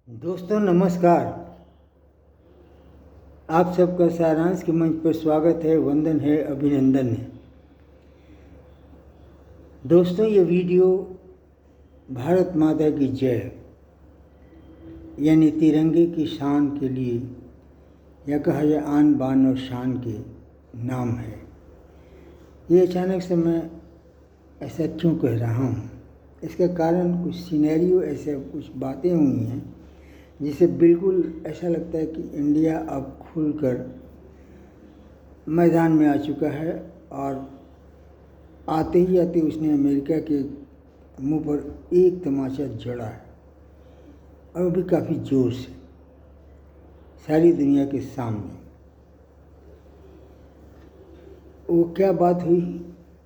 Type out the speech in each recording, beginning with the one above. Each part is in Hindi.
दोस्तों नमस्कार। आप सबका सारांश के मंच पर स्वागत है, वंदन है, अभिनंदन है। दोस्तों ये वीडियो भारत माता की जय यानी तिरंगे की शान के लिए या कहा जाए आन बान और शान के नाम है। ये अचानक से मैं ऐसा क्यों कह रहा हूँ, इसका कारण कुछ सिनेरियो ऐसे कुछ बातें हुई हैं जिसे बिल्कुल ऐसा लगता है कि इंडिया अब खुलकर मैदान में आ चुका है और आते ही आते उसने अमेरिका के मुंह पर एक तमाचा जड़ा है और भी काफ़ी ज़ोर से सारी दुनिया के सामने। वो क्या बात हुई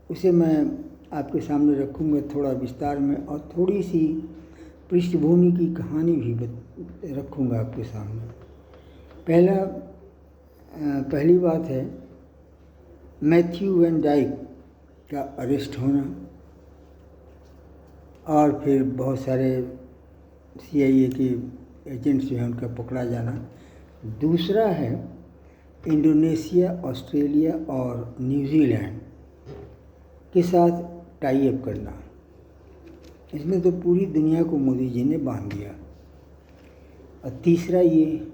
उसे मैं आपके सामने रखूँगा थोड़ा विस्तार में, और थोड़ी सी पृष्ठभूमि की कहानी भी रखूँगा आपके सामने। पहली बात है मैथ्यू वैन डाइक का अरेस्ट होना और फिर बहुत सारे CIA के एजेंट्स जो हैं उनका पकड़ा जाना। दूसरा है इंडोनेशिया, ऑस्ट्रेलिया और न्यूजीलैंड के साथ टाई अप करना। इसने तो पूरी दुनिया को मोदी जी ने बांध दिया। और तीसरा ये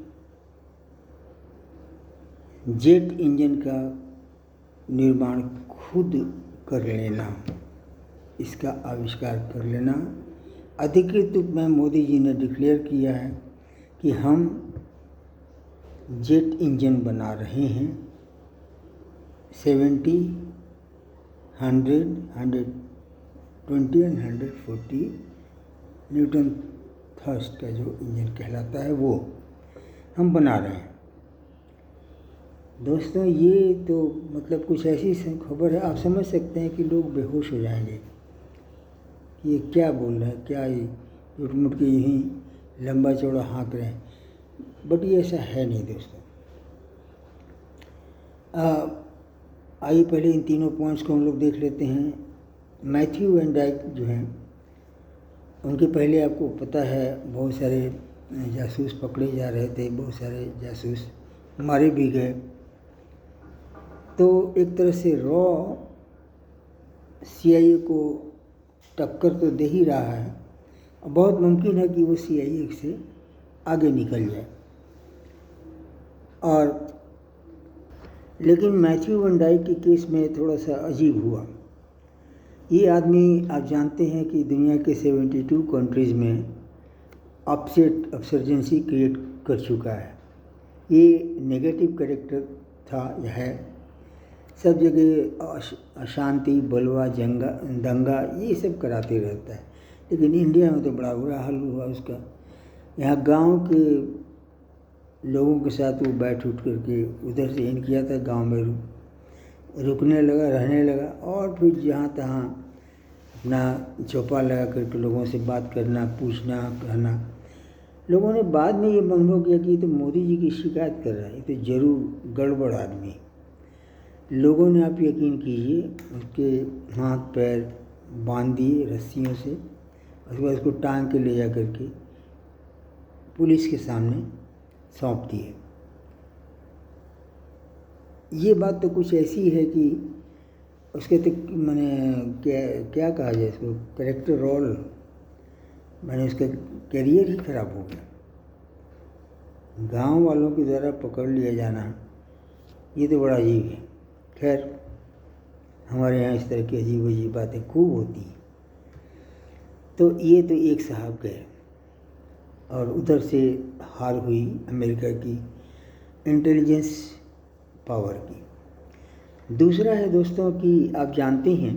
जेट इंजन का निर्माण खुद कर लेना, इसका आविष्कार कर लेना। अधिकृत रूप में मोदी जी ने डिक्लेयर किया है कि हम जेट इंजन बना रहे हैं। 70, 100, 120 और 140 न्यूटन थर्स्ट का जो इंजन कहलाता है वो हम बना रहे हैं। दोस्तों ये तो मतलब कुछ ऐसी खबर है, आप समझ सकते हैं कि लोग बेहोश हो जाएंगे कि ये क्या बोल रहे हैं, क्या ये झूठ के यहीं लंबा चौड़ा हाँक रहे हैं। बट ये ऐसा है नहीं दोस्तों। आइए पहले इन तीनों पॉइंट्स को हम लोग देख लेते हैं। मैथ्यू वैन डाइक जो हैं उनके पहले आपको पता है बहुत सारे जासूस पकड़े जा रहे थे, बहुत सारे जासूस मारे भी गए। तो एक तरह से CIA को टक्कर तो दे ही रहा है और बहुत मुमकिन है कि वो CIA से आगे निकल जाए। और लेकिन मैथ्यू वैन डाइक के केस में थोड़ा सा अजीब हुआ। ये आदमी आप जानते हैं कि दुनिया के 72 कंट्रीज़ में अपसर्जेंसी क्रिएट कर चुका है। ये नेगेटिव कैरेक्टर था या है, सब जगह अशांति, बलवा, दंगा ये सब कराते रहता है। लेकिन इंडिया में तो बड़ा बुरा हाल हुआ उसका। यहाँ गांव के लोगों के साथ वो बैठ उठ करके उधर से इन किया था, गांव में रुकने लगा, रहने लगा और फिर जहाँ तहाँ अपना चौपा लगा करके लोगों से बात करना, पूछना, कहना। लोगों ने बाद में ये अनुभव किया कि ये तो मोदी जी की शिकायत कर रहा है, ये तो जरूर गड़बड़ आदमी। लोगों ने, आप यकीन कीजिए, उसके हाथ पैर बांध दिए रस्सियों से, उसके बाद उसको टांग के ले जा करके पुलिस के सामने सौंप दिए। ये बात तो कुछ ऐसी है कि उसके तो मैंने क्या कहा जाए इसको, कैरेक्टर रोल, मैंने उसका करियर ही खराब हो गया। गांव वालों के द्वारा पकड़ लिया जाना ये तो बड़ा अजीब है। खैर हमारे यहाँ इस तरह की अजीब अजीब बातें खूब होती हैं। तो ये तो एक साहब गए और उधर से हार हुई अमेरिका की इंटेलिजेंस पावर की। दूसरा है दोस्तों कि आप जानते हैं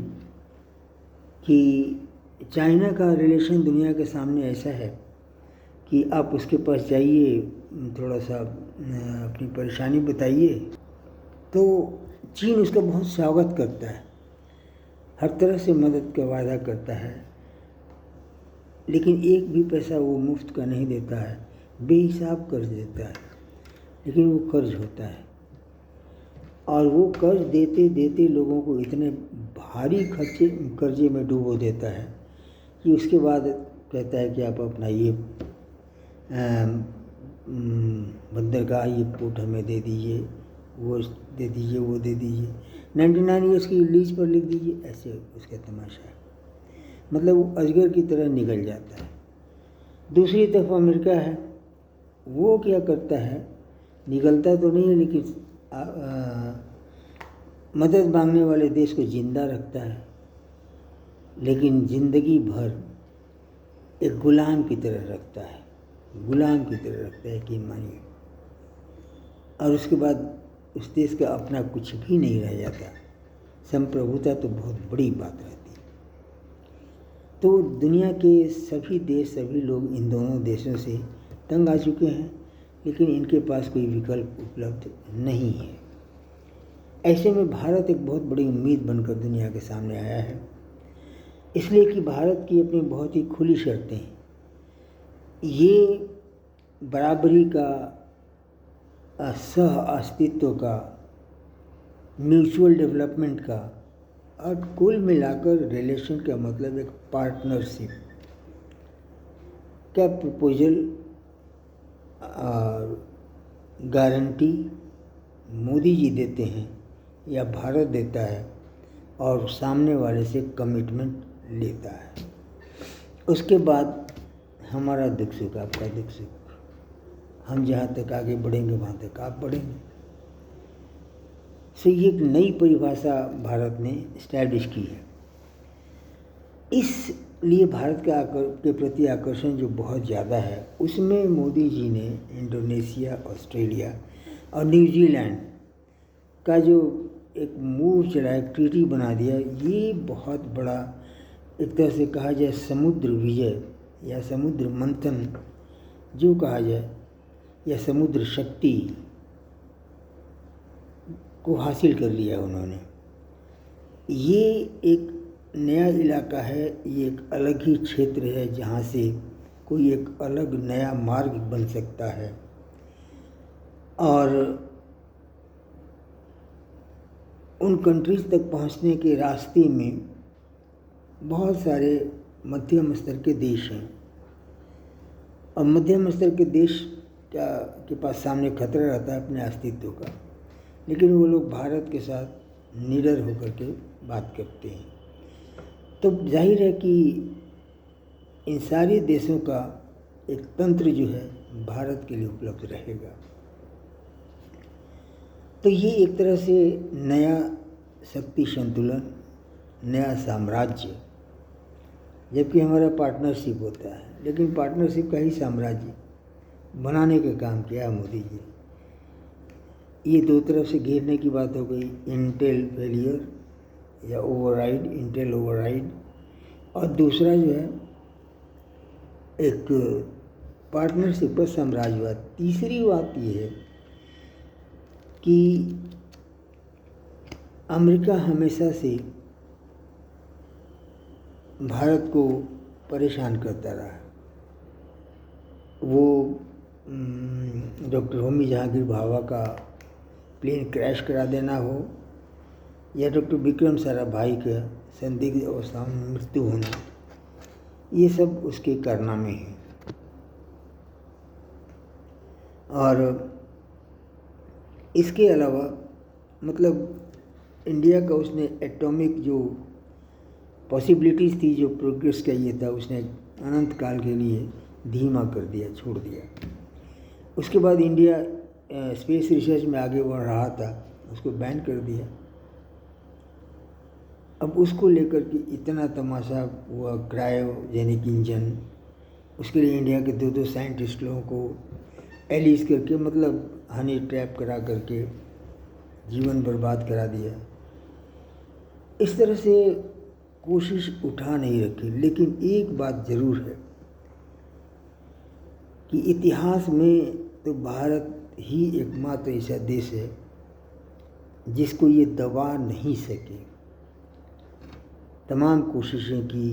कि चाइना का रिलेशन दुनिया के सामने ऐसा है कि आप उसके पास जाइए, थोड़ा सा अपनी परेशानी बताइए तो चीन उसका बहुत स्वागत करता है, हर तरह से मदद का वादा करता है, लेकिन एक भी पैसा वो मुफ्त का नहीं देता है, बेहिसाब कर्ज देता है। लेकिन वो कर्ज होता है और वो कर्ज देते देते लोगों को इतने भारी कर्जे में डुबो देता है कि उसके बाद कहता है कि आप अपना ये बंदरगाह ये पोर्ट हमें दे दीजिए, वो दे दीजिए, वो दे दीजिए, 99 ईयर्स की लीज पर लिख दीजिए, ऐसे उसका तमाशा है। मतलब वो अजगर की तरह निकल जाता है। दूसरी तरफ अमेरिका है, वो क्या करता है, निकलता तो नहीं है लेकिन मदद मांगने वाले देश को जिंदा रखता है, लेकिन ज़िंदगी भर एक गुलाम की तरह रखता है, गुलाम की तरह रखता है, यकीन मानिए। और उसके बाद उस देश का अपना कुछ भी नहीं रह जाता। संप्रभुता तो बहुत बड़ी बात रहती है। तो दुनिया के सभी देश, सभी लोग इन दोनों देशों से तंग आ चुके हैं, लेकिन इनके पास कोई विकल्प उपलब्ध नहीं है। ऐसे में भारत एक बहुत बड़ी उम्मीद बनकर दुनिया के सामने आया है, इसलिए कि भारत की अपनी बहुत ही खुली शर्तें हैं। ये बराबरी का, सह अस्तित्व का, म्यूचुअल डेवलपमेंट का, और कुल मिलाकर रिलेशन का मतलब एक पार्टनरशिप का प्रपोजल और गारंटी मोदी जी देते हैं या भारत देता है, और सामने वाले से कमिटमेंट लेता है। उसके बाद हमारा दुख सुख, आपका दुख सुख, हम जहाँ तक आगे बढ़ेंगे वहाँ तक आप बढ़ेंगे। सो ये एक नई परिभाषा भारत ने इस्टेब्लिश की है। इसलिए भारत के प्रति आकर्षण जो बहुत ज़्यादा है, उसमें मोदी जी ने इंडोनेशिया, ऑस्ट्रेलिया और न्यूजीलैंड का जो एक मूव चला, एक ट्रीटी बना दिया, ये बहुत बड़ा, एक तरह से कहा जाए समुद्र विजय या समुद्र मंथन जो कहा जाए, या समुद्र शक्ति को हासिल कर लिया उन्होंने। ये एक नया इलाका है, ये एक अलग ही क्षेत्र है जहाँ से कोई एक अलग नया मार्ग बन सकता है। और उन कंट्रीज तक पहुँचने के रास्ते में बहुत सारे मध्यम स्तर के देश हैं, और मध्यम स्तर के देश के पास सामने खतरा रहता है अपने अस्तित्व का, लेकिन वो लोग भारत के साथ निडर होकर के बात करते हैं। तो जाहिर है कि इन सारे देशों का एक तंत्र जो है भारत के लिए उपलब्ध रहेगा। तो ये एक तरह से नया शक्ति संतुलन, नया साम्राज्य, जबकि हमारा पार्टनरशिप होता है, लेकिन पार्टनरशिप का ही साम्राज्य बनाने का काम किया है मोदी जी। ये दो तरफ से घेरने की बात हो गई, इंटेल फेलियर या ओवरराइड, इंटेल ओवरराइड, और दूसरा जो है एक पार्टनरशिप पर साम्राज्यवाद। तीसरी बात ये है कि अमेरिका हमेशा से भारत को परेशान करता रहा। वो डॉक्टर होमी जहांगीर भाभा का प्लेन क्रैश करा देना हो, या डॉक्टर विक्रम साराभाई का संदिग्ध अवस्था में मृत्यु होना, ये सब उसके कारनामे हैं। और इसके अलावा मतलब इंडिया का उसने एटॉमिक जो पॉसिबिलिटीज़ थी, जो प्रोग्रेस का ये था, उसने अनंत काल के लिए धीमा कर दिया, छोड़ दिया। उसके बाद इंडिया स्पेस रिसर्च में आगे बढ़ रहा था, उसको बैन कर दिया। अब उसको लेकर के इतना तमाशा हुआ, क्रायोजेनिक इंजन, उसके लिए इंडिया के दो साइंटिस्ट लोगों को एलिस करके, मतलब हनी ट्रैप करा करके जीवन बर्बाद करा दिया। इस तरह से कोशिश उठा नहीं रखी। लेकिन एक बात ज़रूर है कि इतिहास में तो भारत ही एकमात्र ऐसा देश है जिसको ये दबा नहीं सके। तमाम कोशिशें की,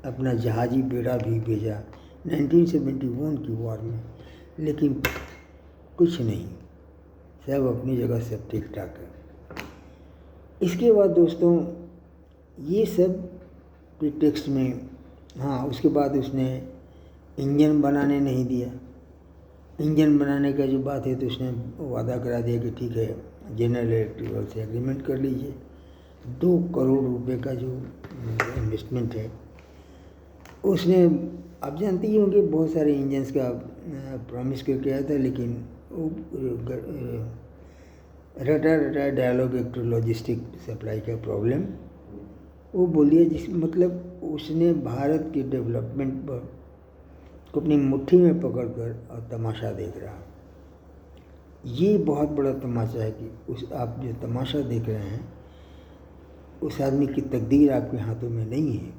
अपना जहाजी बेड़ा भी भेजा 1971 की वॉर में, लेकिन कुछ नहीं, सब अपनी जगह सब ठीक ठाक है। इसके बाद दोस्तों ये सब प्रीटेक्स्ट में, हाँ, उसके बाद उसने इंजन बनाने नहीं दिया, इंजन बनाने का जो बात है तो उसने वादा करा दिया कि ठीक है, जनरल इलेक्ट्रिक से एग्रीमेंट कर लीजिए। 2 करोड़ रुपए का जो इन्वेस्टमेंट है उसने, आप जानते ही होंगे, बहुत सारे इंजन्स का प्रॉमिस करके आया था, लेकिन वो रटा डायलॉग एक लॉजिस्टिक सप्लाई का प्रॉब्लम वो बोल दिया, जिस मतलब उसने भारत के डेवलपमेंट पर को अपनी मुट्ठी में पकड़कर और तमाशा देख रहा। ये बहुत बड़ा तमाशा है कि उस आप जो तमाशा देख रहे हैं उस आदमी की तकदीर आपके हाथों में नहीं है।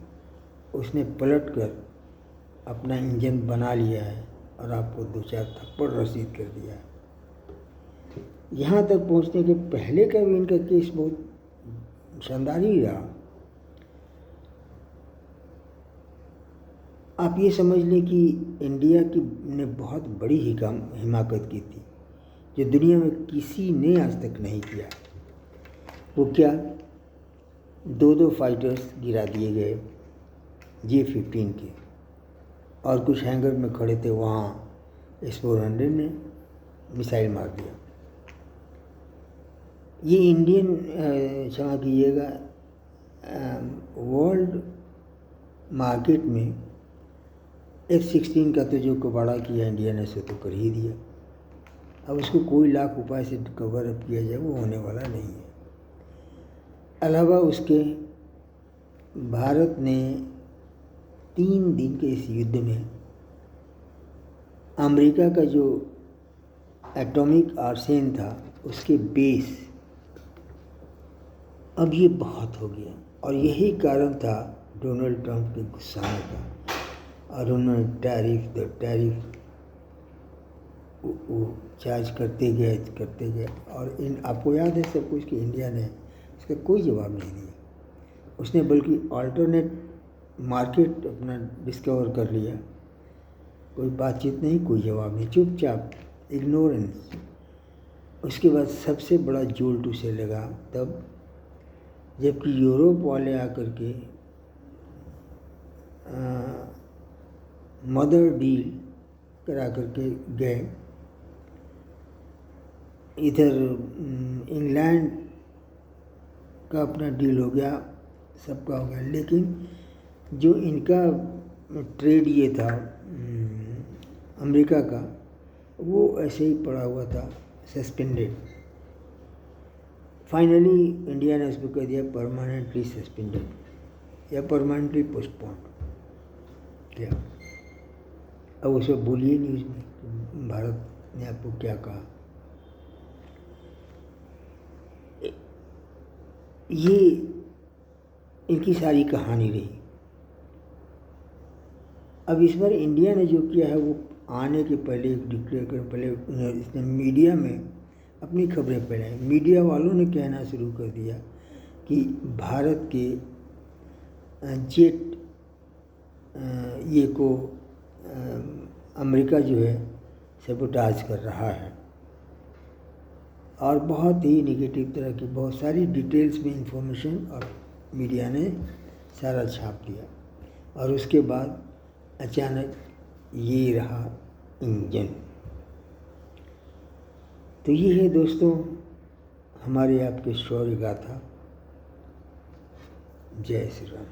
उसने पलटकर अपना इंजन बना लिया है और आपको 2-4 थप्पड़ रसीद कर दिया है। यहाँ तक पहुँचने के पहले का भी इनका केस बहुत शानदार ही रहा। आप ये समझ लें कि इंडिया की ने बहुत बड़ी हिमाकत की थी जो दुनिया में किसी ने आज तक नहीं किया। वो क्या, 2 फाइटर्स गिरा दिए गए J-15 के, और कुछ हैंगर में खड़े थे वहाँ S-400 ने मिसाइल मार दिया। ये इंडियन, क्षमा कीजिएगा, वर्ल्ड मार्केट में F-16 का तो जो कबाड़ा किया इंडिया ने सो तो कर ही दिया। अब उसको कोई लाख उपाय से कवर अप किया जाए वो होने वाला नहीं है। अलावा उसके भारत ने 3 दिन के इस युद्ध में अमेरिका का जो एटॉमिक आर्सेन था उसके बेस, अब ये बहुत हो गया। और यही कारण था डोनाल्ड ट्रंप के गुस्साने का, और उन्होंने टैरिफ वो चार्ज करते गए। और आपको याद है सब कुछ कि इंडिया ने इसका कोई जवाब नहीं दिया। उसने बल्कि अल्टरनेट मार्केट अपना डिस्कवर कर लिया। कोई बातचीत नहीं, कोई जवाब नहीं, चुपचाप इग्नोरेंस। उसके बाद सबसे बड़ा जोल्ट उसे लगा तब जबकि यूरोप वाले आकर के मदर डील करा करके गए। इधर इंग्लैंड का अपना डील हो गया, सबका हो गया, लेकिन जो इनका ट्रेड ये था अमेरिका का, वो ऐसे ही पड़ा हुआ था, सस्पेंडेड। फाइनली इंडिया ने उसको कह दिया परमानेंटली सस्पेंडेड या परमानेंटली पोस्टपोन्ड। क्या अब उसे बोलिए न्यूज़ में भारत ने आपको क्या कहा। ये इनकी सारी कहानी रही। अब इस बार इंडिया ने जो किया है वो आने के पहले डिक्लेयर कर, पहले इसने मीडिया में अपनी खबरें फैलाई। मीडिया वालों ने कहना शुरू कर दिया कि भारत के जेट ये को अमेरिका जो है सैबोटाज कर रहा है, और बहुत ही नेगेटिव तरह की बहुत सारी डिटेल्स में इंफॉर्मेशन और मीडिया ने सारा छाप दिया। और उसके बाद अचानक ये रहा इंजन। तो ये है दोस्तों हमारे आपके शौर्य गाथा। जय श्री राम।